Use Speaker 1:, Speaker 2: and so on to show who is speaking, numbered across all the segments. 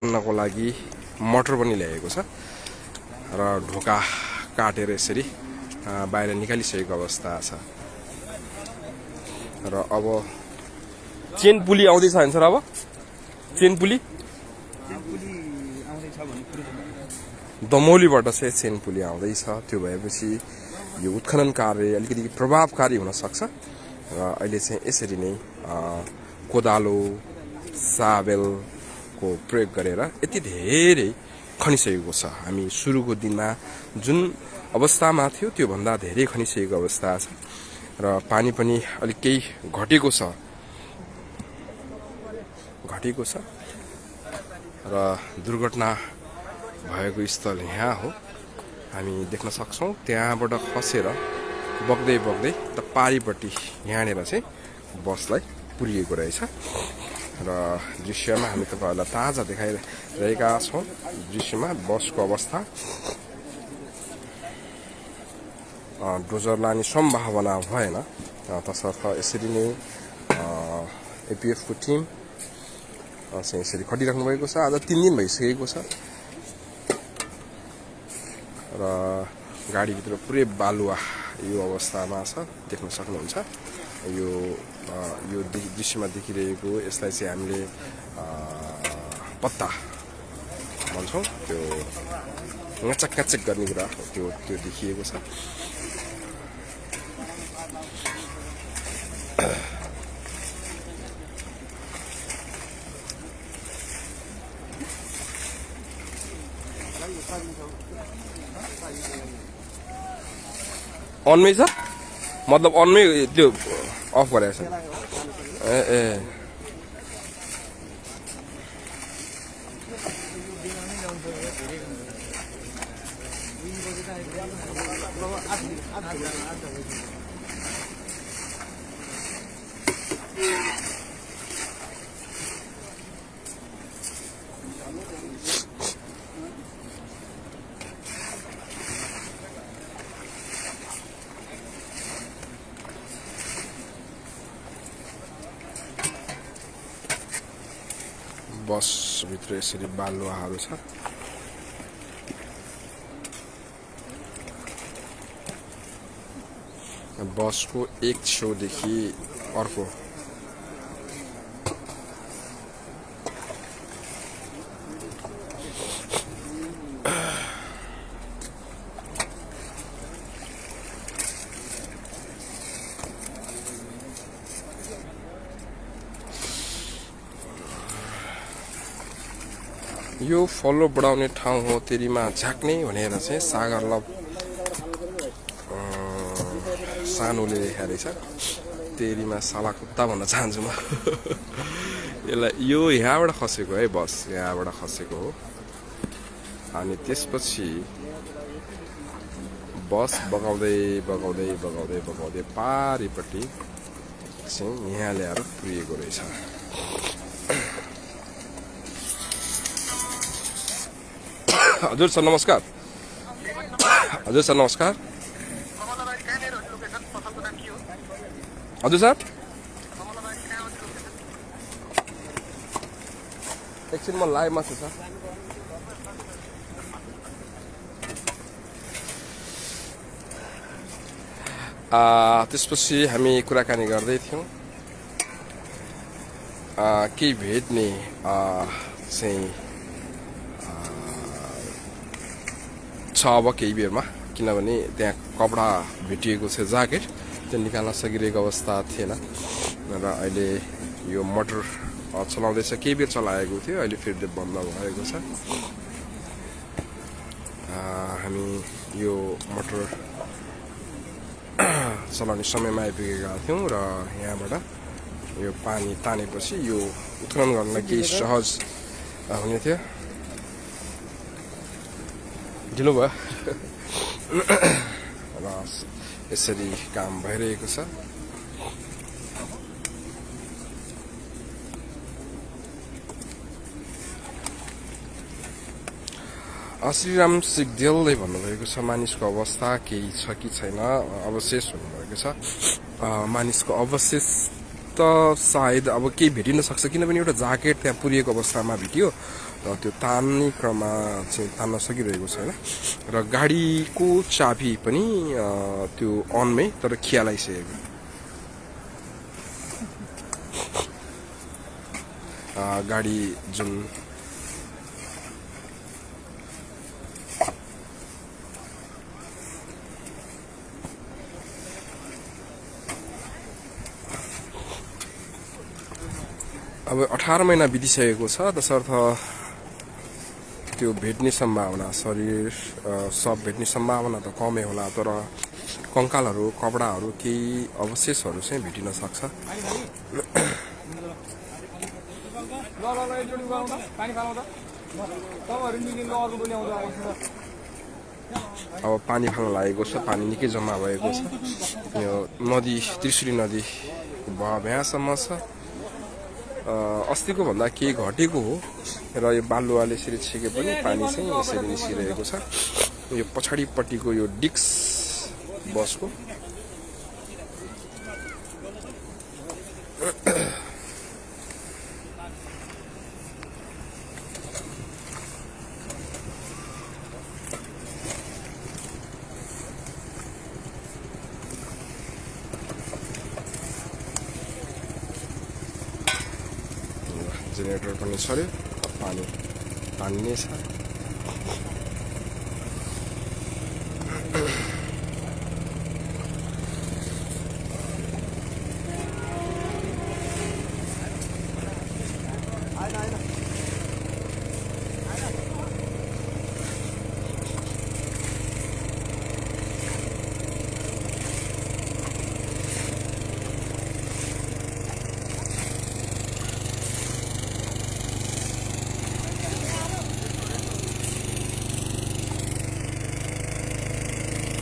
Speaker 1: नको लागि मटर पनि ल्याएको छ र ढोका काटेर यसरी बाहिर निकालिसकेको अवस्था छ र अब चेन पुली आउँदैछ हैन सर अब चेन पुली दमौलीबाट चाहिँ चेन पुली आउँदैछ त्यो भएपछि यो उत्खनन कार्य अलिकति प्रभावकारी हुन सक्छ र अहिले चाहिँ यसरी नै कोदालो साबेल को प्रयोग गरेर यति धेरै खनिसकेको छ हामी सुरुको दिनमा जुन अवस्थामा थियो त्यो भन्दा धेरै खनिसकेको अवस्था छ र पानी पनि अलिक केही घटेको छ र दुर्घटना भएको स्थल यहाँ हो हामी देख्न सक्छौं त्यहाँबाट खसेर बग्दै बग्दै त पारीपट्टि यहाँनेर चाहिँ बसलाई पुर्याएको रहेछ र दृश्यमा हामी तपाईहरुलाई ताजा देखाइरहेका छौं दृश्यमा बसको अवस्था डोजर लाने सम्भावना भएन तसर्थ यसरी नै एपीएफ को टिम चाहिँ यसरी खटिराख्नु भएको छ आज 3 दिन भइसकेको छ र गाडी भित्र पुरै बालुवा यो अवस्थामा छ देख्न सक्नुहुन्छ यो दृश्यमा देखिरहेको यसलाई चाहिँ हामीले पत्ता भन्छौं त्यो ngacak गर्ने कुरा त्यो देखिएको छ अनमै छ मतलब अनमै त्यो अफ गरेको छ ए बस भित्र यसरी बालुवाहरू छ बसको एक छेउदेखि अर्को यो फलो बढाउने ठाउँ हो तेरीमा झाक्ने भनेर चाहिँ सागरलभ सानोले लेखेको रहेछ तेरीमा साला कुत्ता भन्न चाहन्छु म यसलाई यो यहाँबाट खसेको है बस यहाँबाट खसेको हो अनि त्यसपछि बस बगाउँदै पारीपट्टि चाहिँ यहाँ ल्याएर पुगेको रहेछ हजुर सर नमस्कार हजुर सर नमस्कार हजुर सर एकछिन म लाइभमा छु सर त्यसपछि हामी कुराकानी गर्दै थियौं केही भेट्ने चाहिँ छ अब केही बेरमा किनभने त्यहाँ कपडा भेटिएको छ ज्याकेट त्यो निकाल्न सकिरहेको अवस्था थिएन र अहिले यो मोटर चलाउँदैछ केही बेर चलाएको थियो अहिले फेरि बन्द भएको छ हामी यो मोटर चलाउने समयमा आइपुगेका थियौं र यहाँबाट यो पानी तानेपछि यो उत्खनन गर्न केही सहज हुने थियो ढिलो भयो र यसरी काम भइरहेको छ श्रीराम सिगदेलले भन्नुभएको छ मानिसको अवस्था केही छ कि छैन अवशेष भन्नुभएको छ मानिसको अवशेष त सायद अब केही भेटिन सक्छ किनभने एउटा ज्याकेट त्यहाँ पुरिएको अवस्थामा भेटियो र त्यो तान्ने क्रममा चाहिँ तान्न सकिरहेको छैन र गाडीको चाबी पनि त्यो अनमै तर खियालाइसकेको गाडी जुन अब 18 महिना बितिसकेको छ तसर्थ त्यो भेट्ने सम्भावना शरीर सब भेट्ने सम्भावना त कमै होला तर कंकालहरू कपडाहरू केही अवशेषहरू चाहिँ भेटिन सक्छ अब पानी फाल्न लागेको छ पानी निकै जम्मा भएको छ यो नदी त्रिशुली नदी भयासम्म छ अस्तिको भन्दा केही घटेको हो र यो बालुवाले यसरी छेके पनि पानी चाहिँ यसरी निस्किरहेको छ यो पछाडिपट्टिको यो डिक्स बसको जेनेरेटर पनि छर्यो पानी तान्ने छ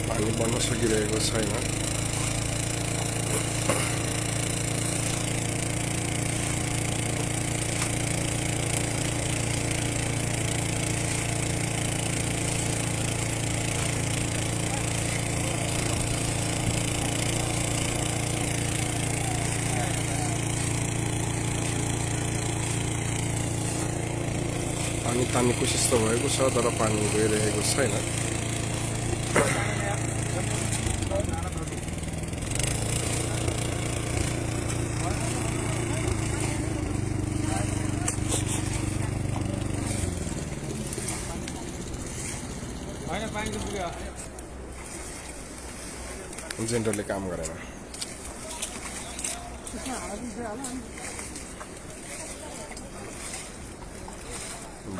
Speaker 1: पानी बन्न सकिरहेको छैन पानी तान्ने कोसिस त भएको छ तर पानी गइरहेको छैन जेनरलले काम गरेन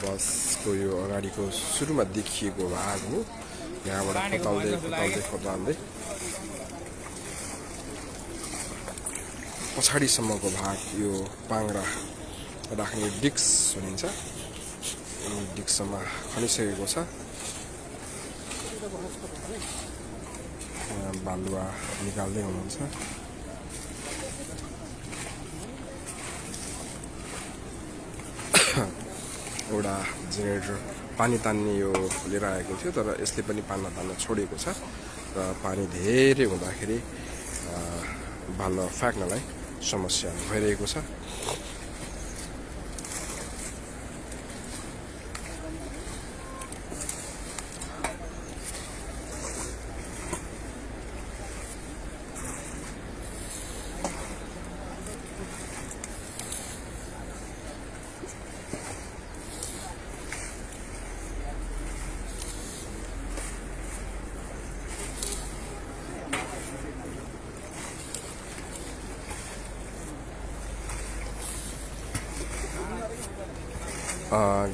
Speaker 1: बसको यो अगाडिको सुरुमा देखिएको भाग हो यहाँबाट खोताल्दै पछाडिसम्मको भाग यो पाङ्ग्रा राख्ने डिक्स भनिन्छ डिक्ससम्म खनिसकेको छ बालुवा निकाल्दै हुनुहुन्छ एउटा जेनेरेटर पानी तान्ने यो लिएर आएको थियो तर यसले पनि तान्न छोडेको छ र पानी धेरै हुँदाखेरि बालुवा फ्याँक्नलाई समस्या भइरहेको छ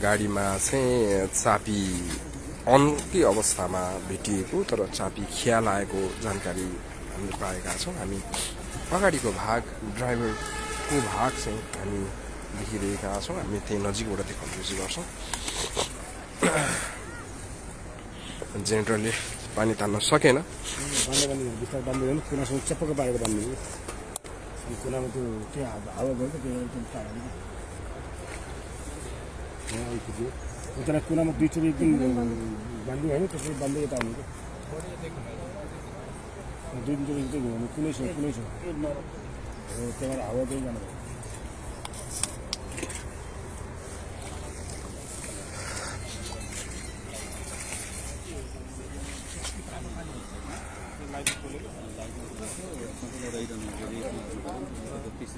Speaker 1: गाडीमा चाहिँ चाबी अनकै अवस्थामा भेटिएको तर चाबी खियालाएको जानकारी हामीले पाएका छौँ हामी अगाडिको भाग ड्राइभरको भाग चाहिँ हामी देखिरहेका छौँ हामी त्यही नजिकबाट देखाउने कोसिस गर्छौँ जेनेरेटरले पानी तान्न सकेन
Speaker 2: उता कुनामा दुईचोटि एकदम बान्दी होइन त्यसरी बान्दै यता आउनु दुई तिनचोटि चाहिँ कुनै छ त्यहाँबाट हावा चाहिँ जानु यी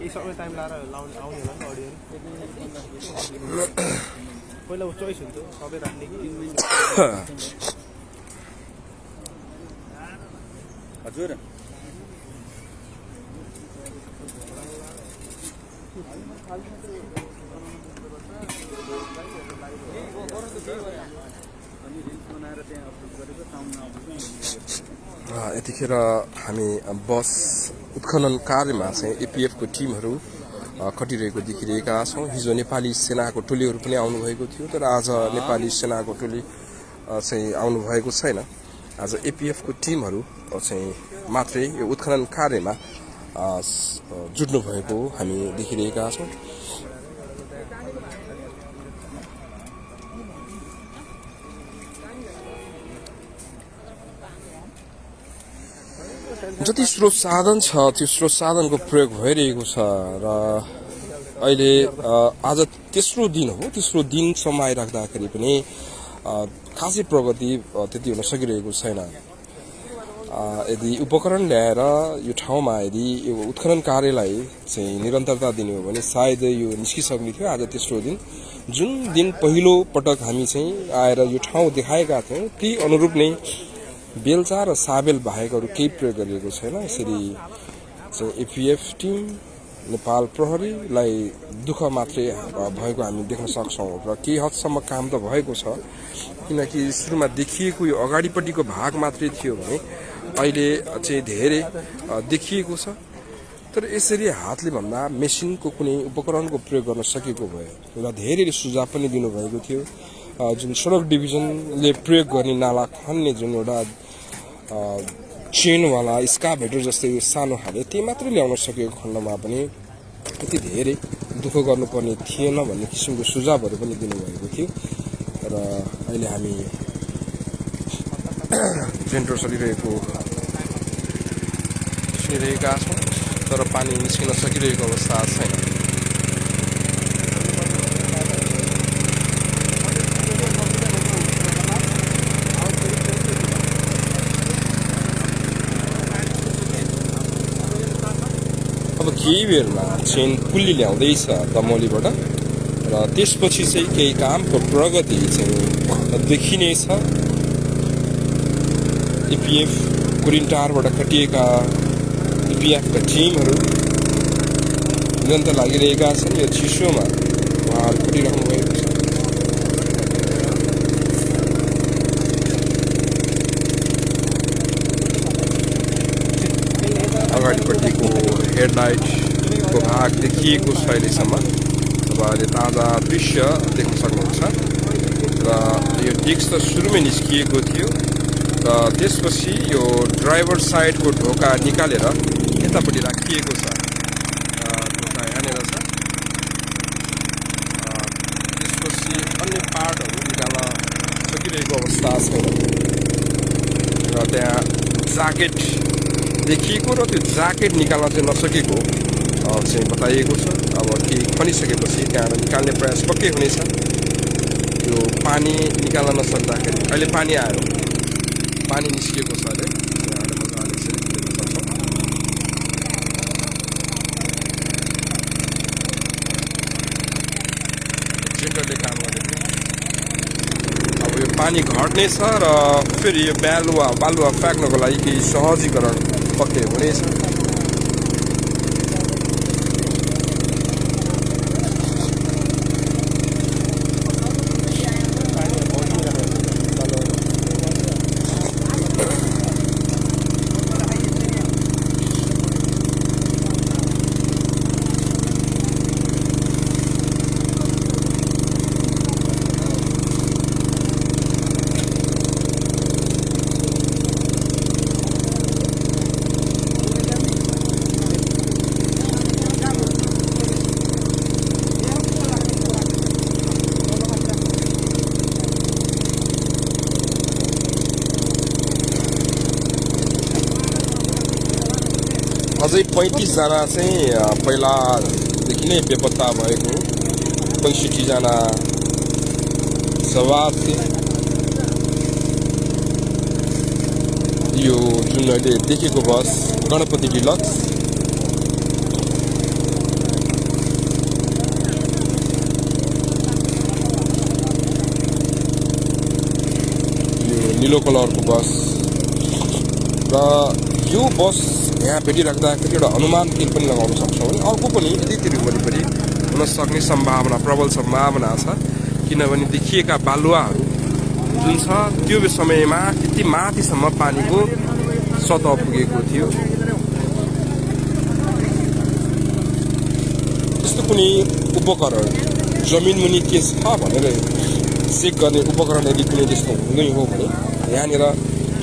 Speaker 2: सबै टाइम लाएर लाउने आउने होला नि अडियो पहिला चोइस हुन्छ सबै राख्ने कि
Speaker 3: हजुर
Speaker 1: यतिखेर हामी बस उत्खनन कार्यमा चाहिँ एपीएफ को टिमहरू खटिरहेको देखिरहेका छौँ। हिजो नेपाली सेनाको टोलीहरू पनि आउनुभएको थियो, तर आज नेपाली सेनाको टोली चाहिँ आउनुभएको छैन। आज एपीएफ को टिमहरू चाहिँ मात्रै यो उत्खनन कार्यमा जुट्नु भएको हामी देखिरहेका छौँ। जति स्रोत साधन छ त्यो स्रोत साधनको प्रयोग भइरहेको छ र अहिले आज तेस्रो दिन हो। तेस्रो दिनसम्म आइराख्दाखेरि पनि खासै प्रगति त्यति हुन सकिरहेको छैन। यदि उपकरण ल्याएर यो ठाउँमा यदि यो उत्खनन कार्यलाई चाहिँ निरन्तरता दिने हो भने सायद यो निस्किसक्ने थियो। आज तेस्रो दिन, जुन दिन पहिलो पटक हामी चाहिँ आएर यो ठाउँ देखाएका थियौँ ती अनुरूप नै बेलचा र साबेल बाहेक अरू केही प्रयोग गरिएको छैन। यसरी चाहिँ एपीएफ टिम नेपाल प्रहरीलाई दुःख मात्रै भएको हामी देख्न सक्छौँ र केही हदसम्म काम त भएको छ, किनकि सुरुमा देखिएको यो अगाडिपट्टिको भाग मात्रै थियो भने अहिले चाहिँ धेरै देखिएको छ। तर यसरी हातले भन्दा मेसिनको कुनै उपकरणको प्रयोग गर्न सकेको भए र धेरैले सुझाव पनि दिनुभएको थियो। जुन सडक डिभिजनले प्रयोग गर्ने नाला खन्ने जुन एउटा चेनवाला स्काभेटर जस्तै सानो खाले त्यही मात्रै ल्याउन सकेको खण्डमा पनि यति धेरै दुःख गर्नुपर्ने थिएन भन्ने किसिमको सुझावहरू पनि दिनुभएको थियो। र अहिले हामी जेन्टर चलिरहेको सुनिरहेका छौँ, तर पानी निस्किन सकिरहेको अवस्था छैन। अब केही बेरमा चेन पुल्ली ल्याउँदैछ दमौलीबाट र त्यसपछि चाहिँ केही कामको प्रगति चाहिँ देखिनेछ। एपीएफ कुरिन्टारबाट खटिएका एपीएफका टिमहरू निरन्तर लागिरहेका छन्। यो चिसोमा उहाँहरू खटिरहनु भएको छ। अगाडिपट्टिको हेडलाइटको भाग देखिएको छ अहिलेसम्म। तपाईँहरूले ताजा दृश्य देख्न सक्नुहुन्छ र यो डिस्क त सुरुमै निस्किएको थियो र त्यसपछि यो ड्राइभर साइडको ढोका निकालेर यतापट्टि राखिएको छ। ढोका यहाँनिर छ। त्यसपछि अन्य पार्टहरू निकाल्न सकिरहेको अवस्था छैन र त्यहाँ ज्याकेट देखिएको र त्यो ज्याकेट निकाल्न चाहिँ नसकेको चाहिँ बताइएको छ। अब केही खनिसकेपछि त्यहाँ निकाल्ने प्रयास पक्कै हुनेछ। यो पानी निकाल्न नसक्दाखेरि अहिले पानी आयो, पानी निस्किएको छ अहिले मजाले चाहिँ देख्न सक्छौँ। जेन्टरले काम गरेको। अब यो पानी घट्नेछ र फेरि यो बालुवा फ्याँक्नको लागि केही सहजीकरण पक्कै हुनेछ। अझै 35 जना चाहिँ पहिलादेखि नै बेपत्ता भएको 65 जना सवार थिए। यो जुन अहिले देखेको बस गणपति डिलक्स यो नीलो कलरको बस र यो बस यहाँ भेटिराख्दाखेरि एउटा अनुमान तीर पनि लगाउन सक्छौँ भने अर्को पनि यतितिर वरिपरि हुन सक्ने सम्भावना प्रबल सम्भावना छ किनभने देखिएका बालुवाहरू जुन छ त्यो समयमा त्यति माथिसम्म पानीको सतह पुगेको थियो। त्यस्तो कुनै उपकरण जमिन मुनि के छ भनेर चेक गर्ने उपकरण यदि कुनै त्यस्तो हुँदै हो भने यहाँनिर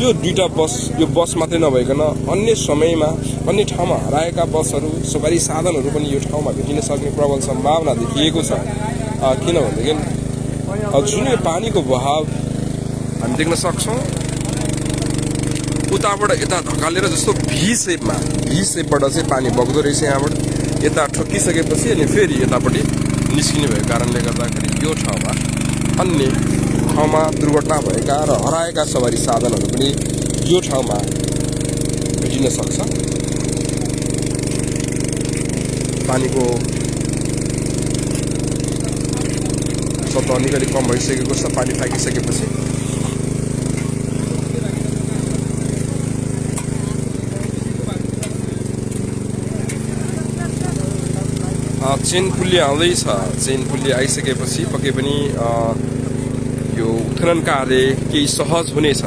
Speaker 1: यो दुईटा बस यो बस मात्रै नभइकन अन्य समयमा अन्य ठाउँमा हराएका बसहरू सवारी साधनहरू पनि यो ठाउँमा भेटिन सक्ने प्रबल सम्भावना देखिएको छ। किनभनेदेखि जुन यो पानीको बहाव हामी देख्न सक्छौँ उताबाट यता धकालेर जस्तो भी सेपबाट चाहिँ पानी बग्दो रहेछ। यहाँबाट यता ठोकिसकेपछि अनि फेरि यतापट्टि निस्किने भएको कारणले गर्दाखेरि यो ठाउँमा अन्य ठाउँमा दुर्घटना भएका र हराएका सवारी साधनहरू पनि यो ठाउँमा भेटिन सक्छ। पानीको सतह निकै कम भइसकेको छ पानी फ्याँकिसकेपछि। चेन पुल्ली आउँदैछ। चेन पुल्ली आइसकेपछि पक्कै पनि यो उत्खनन कार्य केही सहज हुनेछ।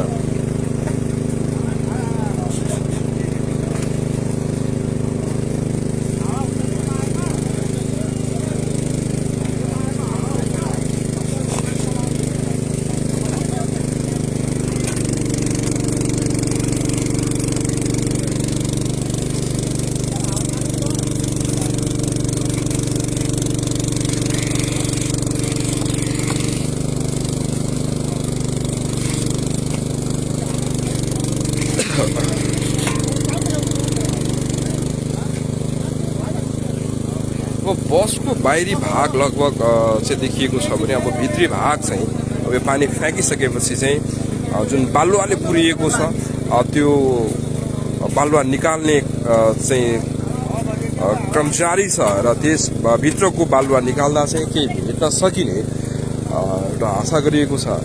Speaker 1: अब बसको बाहिरी भाग लगभग चाहिँ देखिएको छ भने अब भित्री भाग चाहिँ अब यो पानी फ्याँकिसकेपछि चाहिँ जुन बालुवाले पुरिएको छ त्यो बालुवा निकाल्ने चाहिँ क्रम जारी छ र त्यस भित्रको बालुवा निकाल्दा चाहिँ केही भेट्न सकिने एउटा आशा गरिएको छ।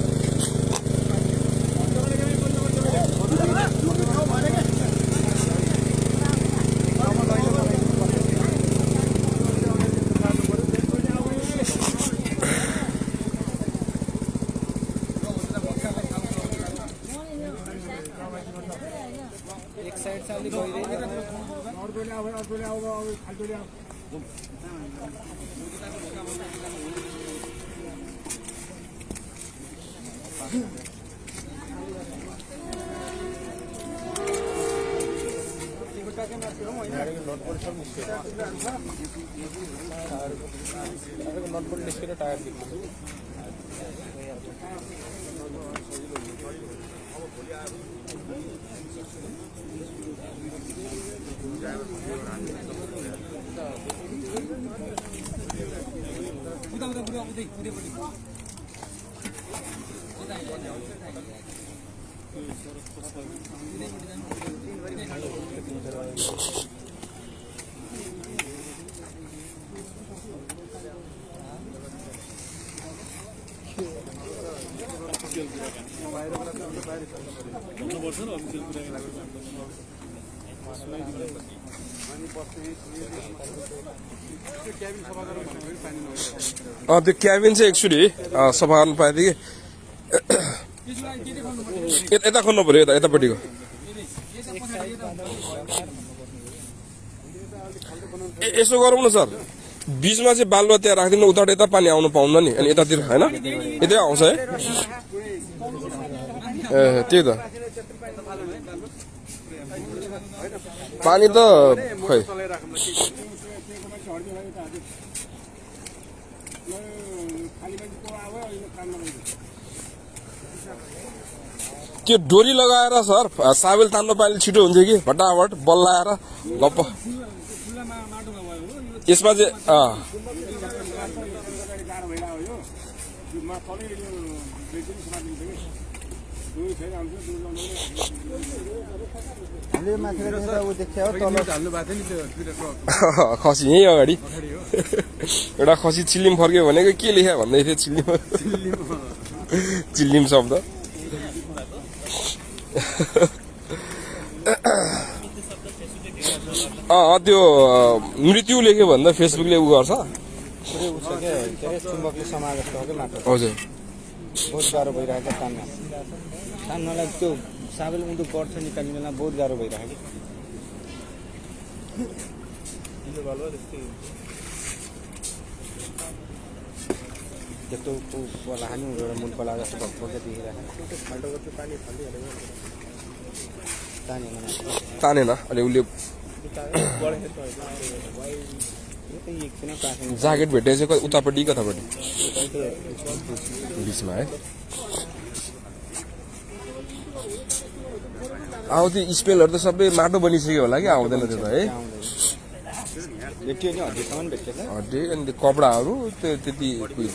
Speaker 1: त्यो क्याबिन चाहिँ एक्चुअली सफा गर्नु पाएदेखि यता खोल्नु पर्यो यतापट्टिको यसो गरौँ न सर बीचमा चाहिँ बालुवा त्यहाँ राखिदिनु उताबाट यता पानी आउनु पाउँदैन नि अनि यतातिर हैन यतै आउँछ है ए त्यही त पानी त खै त्यो डोरी लगाएर सर साबेल तान्नु पाइले छिटो हुन्थ्यो कि फटाफट बल लगाएर गप्प यसमा चाहिँ
Speaker 3: हामीले माथिबाट देख्दा उ देख्यो तल
Speaker 2: हाल्नु भएको थियो नि त्यो ट्विटरमा
Speaker 1: खसी यहीँ अगाडि एउटा खसी चिल्लिम फर्क्यो भनेको के लेख्या भन्दै थियो चिल्लिम शब्द त्यो मृत्यु लेख्यो भन्दा फेसबुकले उ गर्छ
Speaker 3: पुरै उस के अरे चुम्बकले समाज जस्तो हो कि मात्र
Speaker 1: हजुर
Speaker 3: बहुत गाह्रो भइरहेको छ तान्नलाई त्यो साबेल उँधो गर्छ निकाल्ने बेला बहुत गाह्रो भइरहेको त्यस्तो पला हाल्नु एउटा मूल पला जस्तो भएको देखिरहेको
Speaker 1: तानेन अनि उसले ज्याकेट भेटेको चाहिँ उतापट्टि कतापट्टि बिचमा है त्यो स्पेलहरू त सबै माटो बनिसक्यो होला कि आउँदैन त्यो त है
Speaker 3: भेटियो नि हड्डीसम्म भेट्यो
Speaker 1: हड्डी अनि त्यो कपडाहरू त्यो त्यति उयो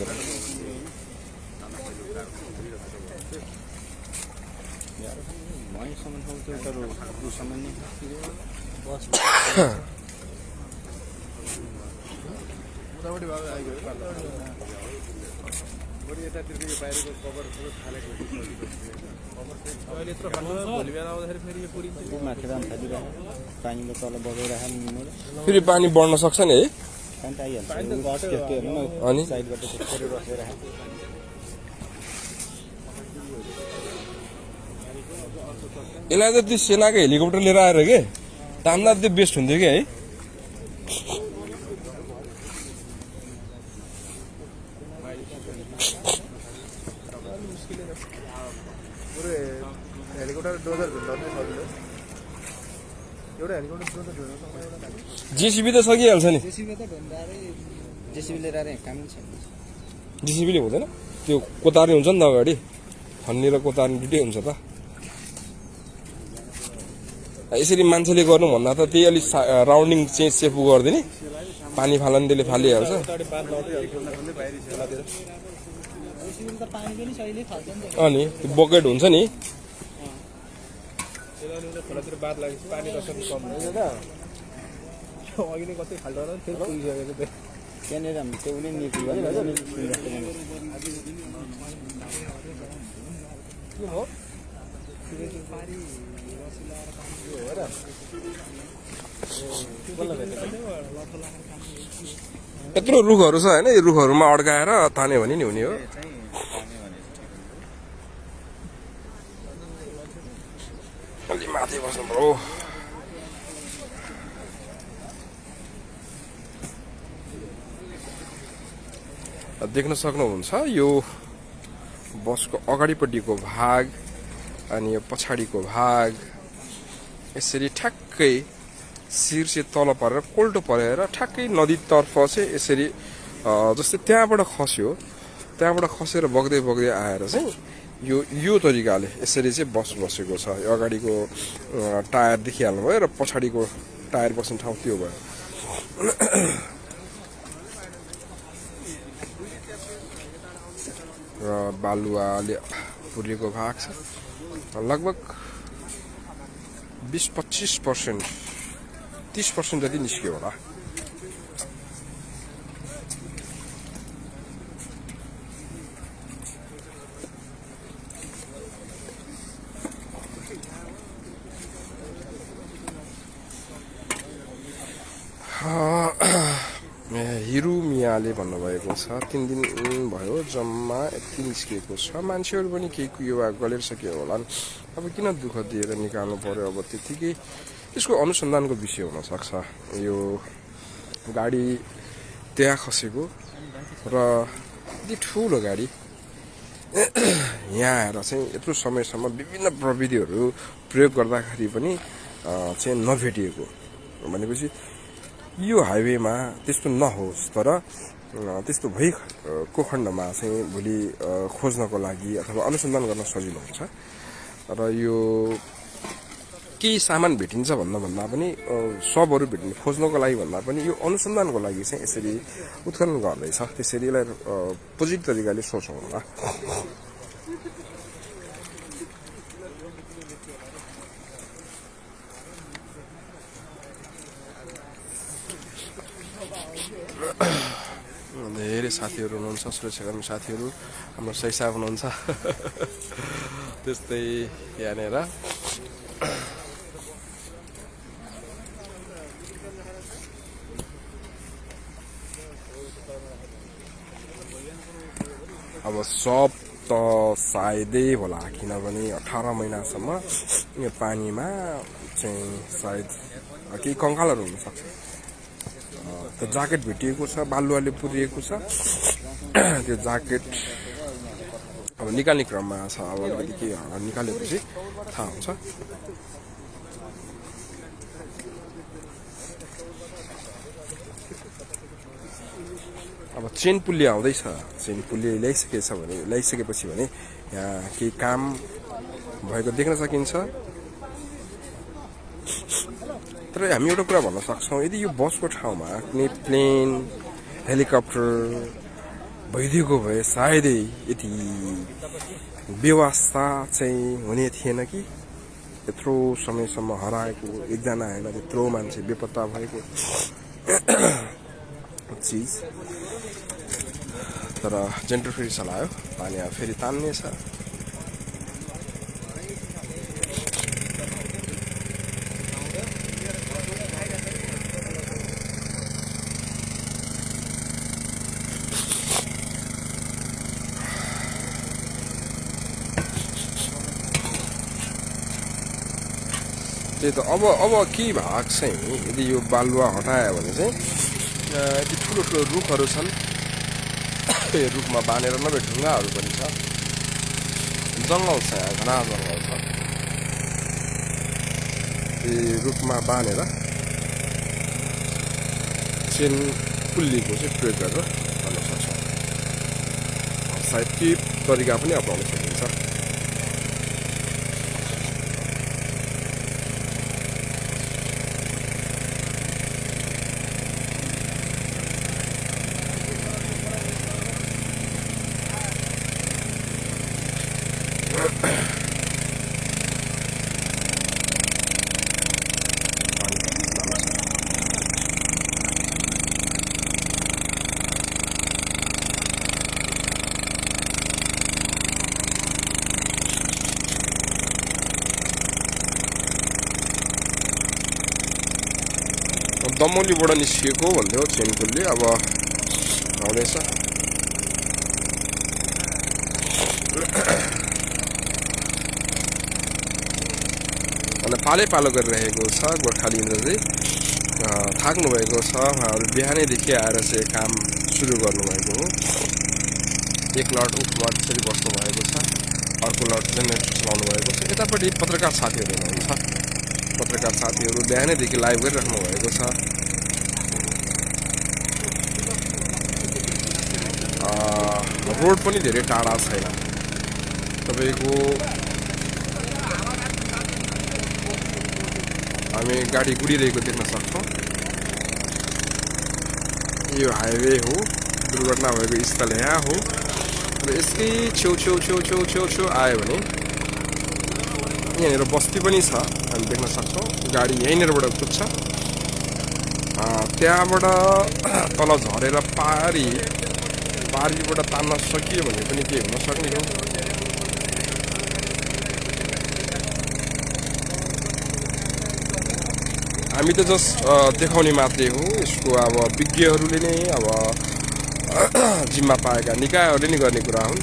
Speaker 3: पानीले तल बगाइरहेको
Speaker 1: फेरि पानी बढ्न सक्छ नि है अनि
Speaker 3: साइडबाट
Speaker 1: यसलाई त त्यो सेनाको हेलिकप्टर लिएर आएर के तान्दा त्यो बेस्ट हुन्थ्यो कि है जेसीबी त सकिहाल्छ नि
Speaker 3: जेसीबीले लिएर काम छैन
Speaker 1: जेसीबीले हुँदैन त्यो कोतार्ने हुन्छ नि त अगाडि खन्ने र कोतार्ने दुइटै हुन्छ त यसरी मान्छेले गर्नु भन्दा त त्यही अलिक राउन्डिङ चाहिँ सेफ गरिदिने पानी फाल्न त्यसले फालिहाल्छ अनि त्यो बकेट हुन्छ नि
Speaker 3: त्यहाँनिर हामी त्यो उनी
Speaker 1: यत्रो रुखहरू छ होइन यो रुखहरूमा अड्काएर तान्यो भने नि हुने हो अलि माथि बस्नु पर्यो देख्न सक्नुहुन्छ यो बसको अगाडिपट्टिको भाग अनि यो पछाडिको भाग यसरी ठ्याक्कै शिर चाहिँ तल परेर कोल्टो परेर ठ्याक्कै नदीतर्फ चाहिँ यसरी जस्तै त्यहाँबाट खस्यो त्यहाँबाट खसेर बग्दै बग्दै आएर चाहिँ यो तरिकाले यसरी चाहिँ बस बसेको छ यो अगाडिको टायर देखिहाल्नुभयो र पछाडिको टायर बस्ने ठाउँ त्यो भयो र बालुवाले पुरेको भाग छ लगभग 20-25% 30% जति निस्क्यो होला हिरु मियाले भन्नुभएको छ 3 दिन भयो जम्मा यति निस्किएको छ मान्छेहरू पनि केही युवा गलेर्सक्यो होला अब किन दुःख दिएर निकाल्नु पर्यो अब त्यतिकै यसको अनुसन्धानको विषय हुन सक्छ यो गाडी त्यहाँ खसेको र यति ठुलो गाडी यहाँ आएर चाहिँ यत्रो समयसम्म विभिन्न प्रविधिहरू प्रयोग गर्दाखेरि पनि चाहिँ नभेटिएको भनेपछि यो हाइवेमा त्यस्तो नहोस् तर त्यस्तो भएको खण्डमा चाहिँ भोलि खोज्नको लागि अथवा अनुसन्धान गर्न सजिलो हुन्छ र यो केही सामान भेटिन्छ भन्दा पनि सबहरू भेट्ने खोज्नको लागि भन्दा पनि यो अनुसन्धानको लागि चाहिँ यसरी उत्खनन गर्दैछ त्यसरी यसलाई पोजिटिभ तरिकाले सोचौँ होला धेरै साथीहरू हुनुहुन्छ, सुरक्षाकर्मी साथीहरू, हाम्रो सही साहब हुनुहुन्छ। त्यस्तै यहाँनिर अब सब त सायदै होला, किनभने 18 महिनासम्म यो पानीमा चाहिँ सायद केही कङ्कालहरू हुनसक्छ। त्यो ज्याकेट भेटिएको छ, बालुवाले पुरिएको छ। त्यो ज्याकेट अब निकाल्ने क्रममा छ, अब अलिकति के निकालेपछि थाहा हुन्छ। अब चेन पुल्ली आउँदैछ, चेन पुल्ली ल्याइसकेपछि भने यहाँ केही काम भएको देख्न सकिन्छ। तर हामी एउटा कुरा भन्न सक्छौँ, यदि यो बसको ठाउँमा कुनै प्लेन हेलिकप्टर भइदिएको भए सायदै यति व्यवस्था चाहिँ हुने थिएन कि यत्रो समयसम्म हराएको एकजना होइन, त्यत्रो मान्छे बेपत्ता भएको चिज। तर जेन्टर फेरि चलायो, पानी अब फेरि तान्नेछ। त्यही त अब के भाग चाहिँ यदि यो बालुवा हटायो भने चाहिँ यति ठुलो ठुलो रुखहरू छन्, यो रुखमा बाँधेर नभए ढुङ्गाहरू पनि छ, जङ्गल छ, यहाँ घना जङ्गल छ। यो रुखमा बाँधेर चेन पुल्लीको चाहिँ प्रयोग गरेर गर्न सक्छौँ। सायद ती तरिका पनि अपनाउन सकिन्छ। दमौलीबाट निस्किएको भन्थ्यो चेन पुल्ली, अब आउँदैछ। अनि पालो गरिरहेको छ गोर्खालीले चाहिँ थाक्नु भएको छ। उहाँहरू बिहानैदेखि आएर चाहिँ काम सुरु गर्नुभएको हो। एक लट उठमा त्यसरी बस्नु भएको छ, अर्को लट जेनेरेटर चलाउनु भएको छ। यतापट्टि पत्रकार साथीहरू हुनुहुन्छ, पत्रकार साथीहरू बिहानैदेखि लाइभ गरिराख्नु भएको छ। रोड पनि धेरै टाढा छैन, तपाईँको हामी गाडी गुडिरहेको देख्न सक्छौँ। यो हाइवे हो, दुर्घटना भएको स्थल यहाँ हो। र यसकै छेउ आयो भने यहाँनिर बस्ती पनि छ, हामी देख्न सक्छौँ। गाडी यहीँनिरबाट कुद्छ, त्यहाँबाट तल झरेर पारीबाट तान्न सकियो भने पनि के हुन सक्ने हो। हामी त जस्ट देखाउने मात्रै हो। यसको अब विज्ञहरूले नै, अब जिम्मा पाएका निकायहरूले नै गर्ने कुरा हुन्।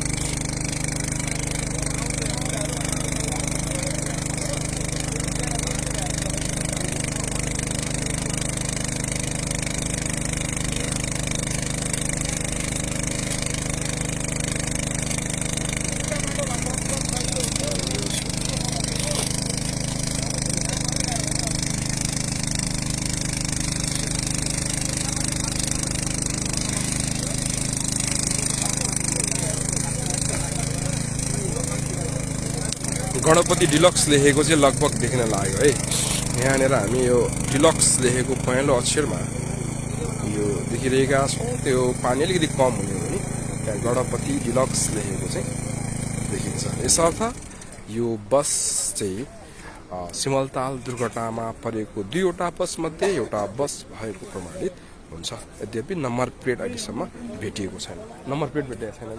Speaker 1: गणपति डिलक्स लेखेको चाहिँ लगभग देखिन लाग्यो है। यहाँनिर हामी यो डिलक्स लेखेको पहेँलो अक्षरमा यो देखिरहेका छौँ। त्यो पानी अलिकति कम हुने हो भने त्यहाँ गणपति डिलक्स लेखेको चाहिँ देखिन्छ। यसर्थ यो बस चाहिँ सिमलताल दुर्घटनामा परेको 2वटा बस मध्ये एउटा बस भएको प्रमाणित हुन्छ। यद्यपि नम्बर प्लेट अहिलेसम्म भेटिएको छैन, नम्बर प्लेट भेटेको छैन।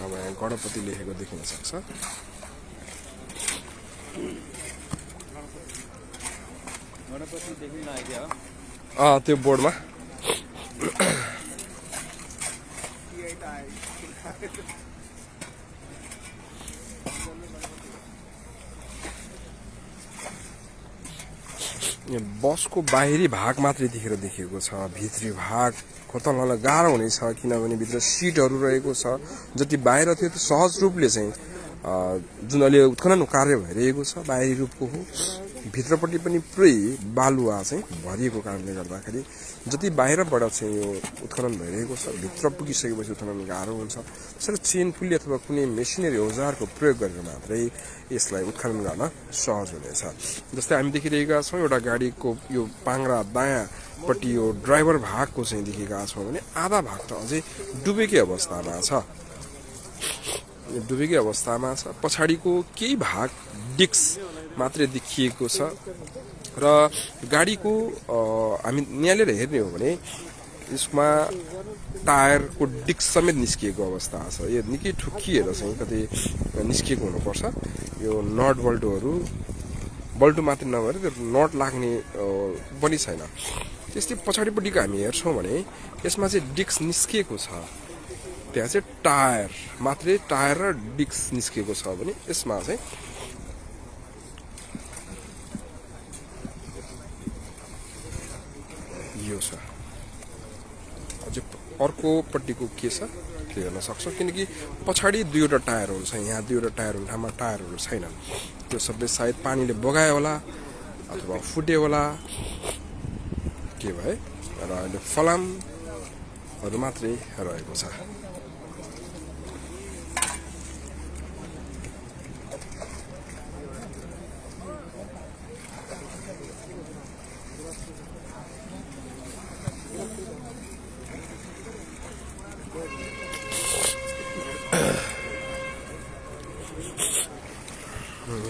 Speaker 1: अब यहाँ गणपति लेखेको देखिन सक्छ। त्यो बोर्डमा बसको बाहिरी भाग मात्रै देखेर देखिएको छ, भित्री भाग खोतल्न गाह्रो हुनेछ किनभने भित्र सिटहरू रहेको छ। जति बाहिर थियो त्यो सहज रूपले चाहिँ जुन अहिले उत्खनन कार्य भइरहेको छ बाहिरी रूपको हो, भित्रपट्टि पनि पुरै बालुवा चाहिँ भरिएको कारणले गर्दाखेरि जति बाहिरबाट चाहिँ यो उत्खनन भइरहेको छ भित्र पुगिसकेपछि उत्खनन गाह्रो हुन्छ। त्यसैले चेन पुली अथवा कुनै मेसिनरी औजारको प्रयोग गरेर मात्रै यसलाई उत्खनन गर्न सहज हुनेछ। जस्तै हामी देखिरहेका छौँ एउटा गाडीको यो पाङ्रा दायाँपट्टि यो ड्राइभर भागको चाहिँ देखेका छौँ भने आधा भाग त अझै डुबेकै अवस्थामा छ, डुबेकै अवस्थामा छ। पछाडिको केही भाग डिस्क मात्रै देखिएको छ र गाडीको हामी निहालेर हेर्ने हो भने यसमा टायरको डिस्क समेत निस्किएको अवस्था छ। यो निकै ठुक्किएर चाहिँ कतै निस्किएको हुनुपर्छ। यो नट बल्टु मात्रै नभएर त्यो नट लाग्ने पनि छैन। त्यस्तै पछाडिपट्टिको हामी हेर्छौँ भने यसमा चाहिँ डिस्क निस्किएको छ, त्यहाँ चाहिँ टायर मात्रै, टायर र डिस्क निस्किएको छ भने यसमा चाहिँ यो छ। अझै अर्कोपट्टिको के छ त्यो हेर्न सक्छौँ किनकि पछाडि दुईवटा टायरहरू छ, यहाँ दुईवटा टायर हुने ठाउँमा टायरहरू छैनन्। त्यो सबै सायद पानीले बगायो होला अथवा फुट्यो होला के भए र अहिले फलामहरू मात्रै रहेको छ।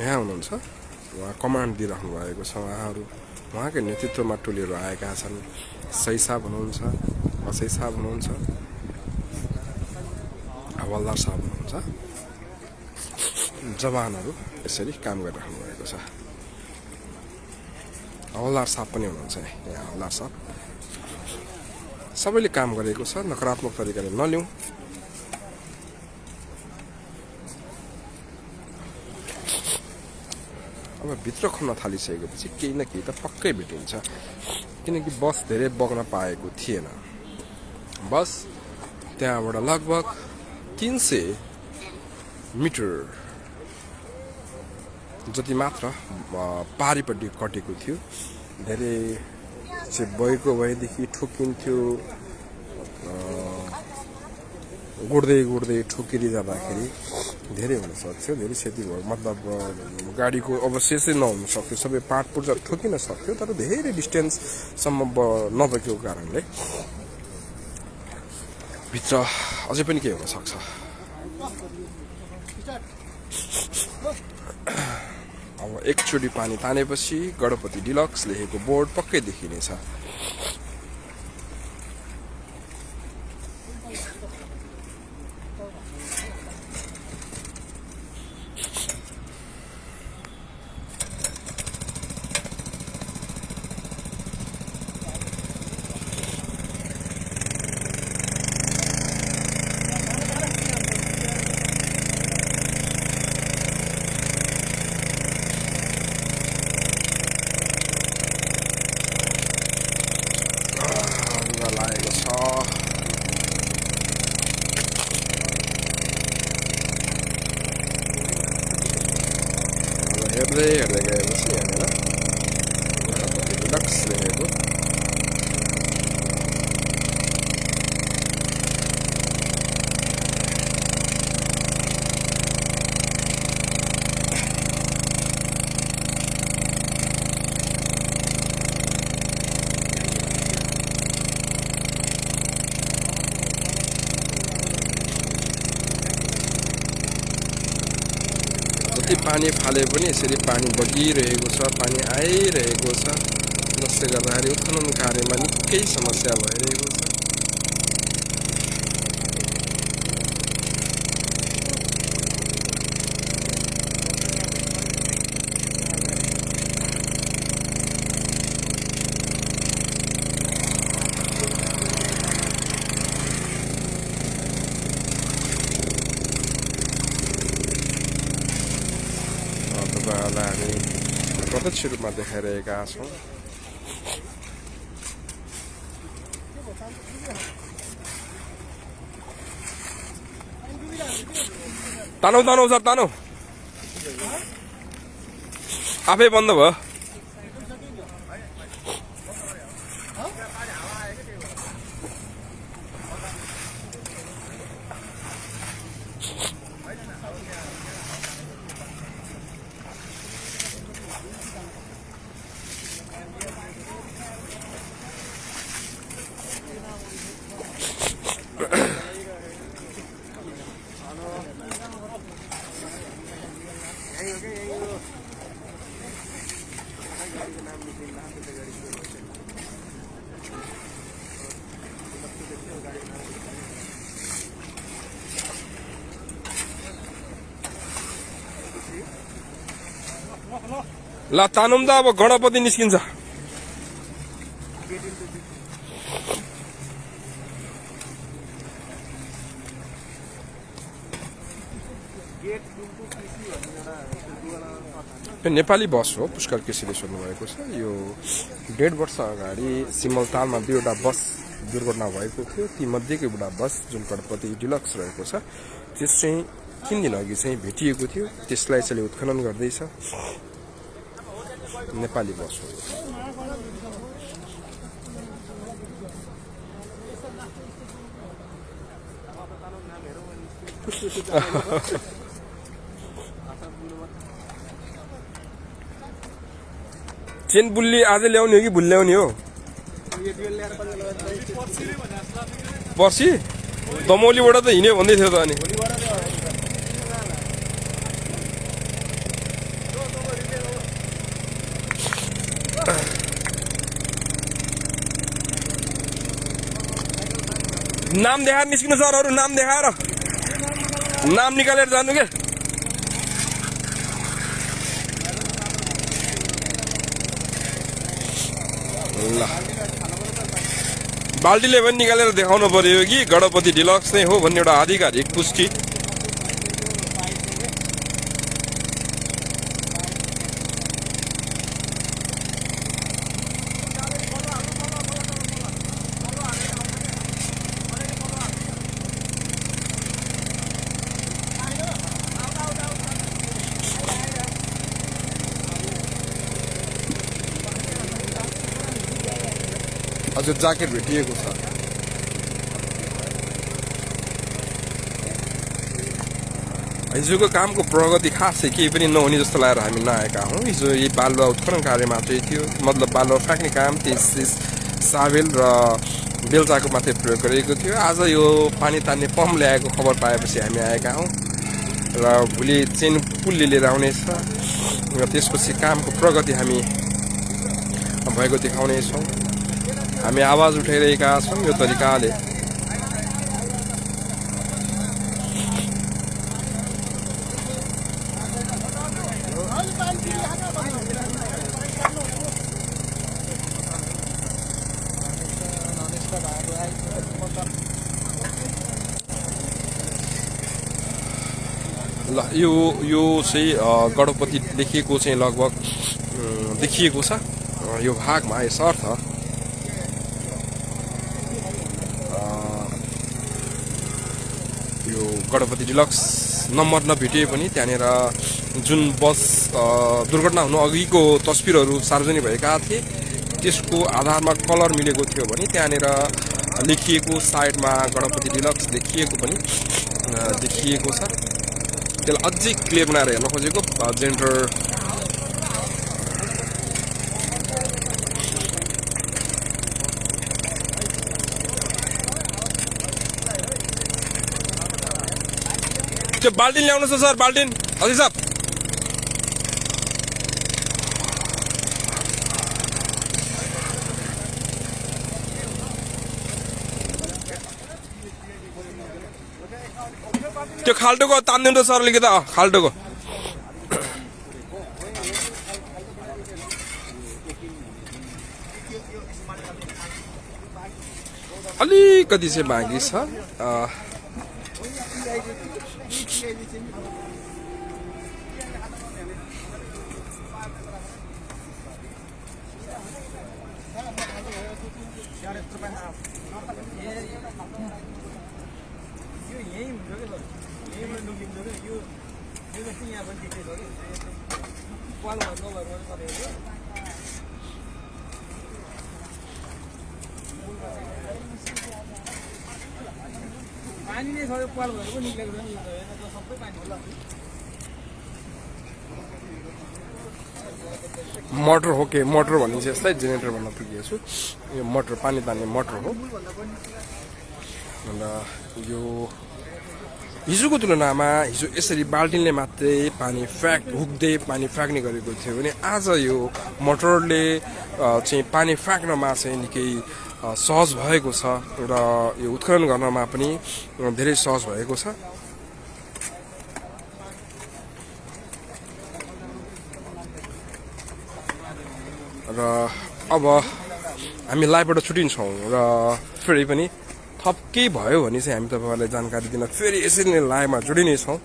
Speaker 1: यहाँ हुनुहुन्छ उहाँ कमान्ड दिइराख्नु भएको छ, उहाँकै नेतृत्वमा टोलीहरू आएका छन्। सही साहब हुनुहुन्छ, असही साहब हुनुहुन्छ, हवलदार साहब हुनुहुन्छ, जवानहरू यसरी काम गरिराख्नु भएको छ। हवलदार साहब पनि हुनुहुन्छ यहाँ, हवलदार साहब सबैले काम गरेको छ, नकारात्मक तरिकाले नलिउँ। अब भित्र खन्न थालिसकेपछि केही न केही त पक्कै भेटिन्छ किनकि बस धेरै बग्न पाएको थिएन। बस त्यहाँबाट लगभग 300 मिटर जति मात्र पारिपट्टि कटेको थियो। धेरै चाहिँ बगेको भएदेखि ठोकिन्थ्यो, गुड्दै ठोकिरी जाँदाखेरि धेरै हुन सक्थ्यो, धेरै क्षति भयो। मतलब गाडीको अवशेषै नहुन सक्थ्यो, सबै पार्ट पुर्जा ठोकिन सक्थ्यो, तर धेरै डिस्टेन्ससम्म नबगेको कारणले भित्र अझै पनि के हुन सक्छ। अब एकचोटि पानी तानेपछि गणपति डिलक्स लेखेको बोर्ड पक्कै देखिनेछ। हेर्दै गएपछि यहाँनिर गणपति डिलक्स लेखेको जति पानी फाले पनि यसरी पानी बगिरहेको छ, पानी आइरहेको छ, जसले गर्दाखेरि उत्खनन कार्यमा निकै समस्या भइरहेको छ। तपाईँहरूलाई हामी प्रत्यक्ष रूपमा देखाइरहेका छौँ। तानौ तानौ सर तानौ, आफै बन्द भयो। ल तानौँ त अब गणपति निस्किन्छ। नेपाली बस हो, पुष्कर केसीले सोध्नु भएको छ। यो 1.5 वर्ष अगाडि सिमलतालमा 2वटा बस दुर्घटना भएको थियो। ती मध्येको एउटा बस जुन गणपति डिलक्स रहेको छ, त्यस चाहिँ 3 दिन अघि चाहिँ भेटिएको थियो। त्यसलाई चाहिँ उत्खनन गर्दैछ। नेपाली बस हो। चेन बुल्ली आज ल्याउने हो कि भुल ल्याउने हो? पर्सि दमौलीबाट त हिँड्यो भन्दै थियो त। अनि नाम देखाएर निस्किनु सर, अरू नाम देखाएर नाम निकालेर जानु के। ल बाल्टीले पनि निकालेर देखाउनु पर्यो कि गणपति डिलक्स नै हो भन्ने एउटा आधिकारिक पुष्टि। हजुर ज्याकेट भेटिएको छ। हिजोको कामको प्रगति खासै केही पनि नहुने जस्तो लागेर हामी नआएका हौँ। हिजो यही बालुवा उत्खनन कार्य मात्रै थियो, मतलब बालुवा फ्याँक्ने काम, त्यस साबेल र बेलचाको मात्रै प्रयोग गरिएको थियो। आज यो पानी तान्ने पम्प ल्याएको खबर पाएपछि हामी आएका हौँ र भोलि चेन पुलले लिएर आउनेछ र त्यसपछि कामको प्रगति हामी भएको देखाउनेछौँ। हामी आवाज उठाइरहेका छौँ यो तरिकाले। ल यो चाहिँ गणपति देखिएको चाहिँ लगभग देखिएको छ यो भागमा यसर्थ यो गणपति डिलक्स नम्बर नभेटिए पनि त्यहाँनिर जुन बस दुर्घटना हुनु अघिको तस्बिरहरू सार्वजनिक भएका थिए त्यसको आधारमा कलर मिलेको थियो भने त्यहाँनिर लेखिएको साइडमा गणपति डिलक्स देखिएको पनि देखिएको छ। त्यसलाई अझै क्लियर बनाएर हेर्न खोजेको जेन्डर त्यो बाल्टिन ल्याउनुहोस् न सर, बाल्टिन अझै साहब त्यो खाल्टोको तान्दिनु त सर अलिकति खाल्टोको अलिकति चाहिँ बाँकी छ
Speaker 3: पानी नै छ पाल भएर पनि निक्लेको छ नि सबै पानी होला
Speaker 1: मोटर हो के मोटर भन्ने चाहिँ यसलाई जेनेरेटर भन्न पुगेको छु यो मोटर पानी तान्ने मोटर हो र यो हिजोको तुलनामा हिजो यसरी बाल्टिनले मात्रै पानी हुक्दै पानी फ्याँक्ने गरेको थियो भने आज यो मोटरले चाहिँ पानी फ्याँक्नमा चाहिँ निकै सहज भएको छ र यो उत्खनन गर्नमा पनि धेरै सहज भएको छ र अब हामी लाइभबाट छुटिन्छौँ र फेरि पनि थप केही भयो भने चाहिँ हामी तपाईँहरूलाई जानकारी दिन फेरि यसरी नै लाइभमा जोडिने छौँ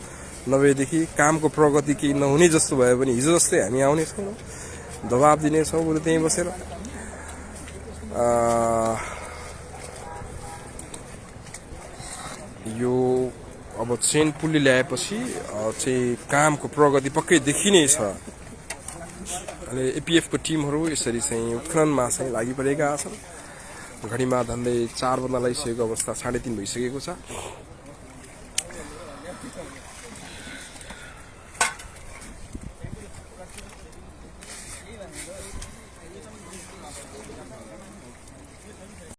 Speaker 1: नभएदेखि कामको प्रगति केही नहुने जस्तो भयो भने हिजो जस्तै हामी आउनेछौँ दबाब दिनेछौँ बरु त्यहीँ बसेर यो अब चेन पुल्ली ल्याएपछि चाहिँ कामको प्रगति पक्कै देखिने छ अनि एपिएफको टिमहरू यसरी चाहिँ उत्खननमा चाहिँ लागिपरेका छन् घडीमा झन्डै 4 बज्न लागिसकेको अवस्था 3:30 भइसकेको छ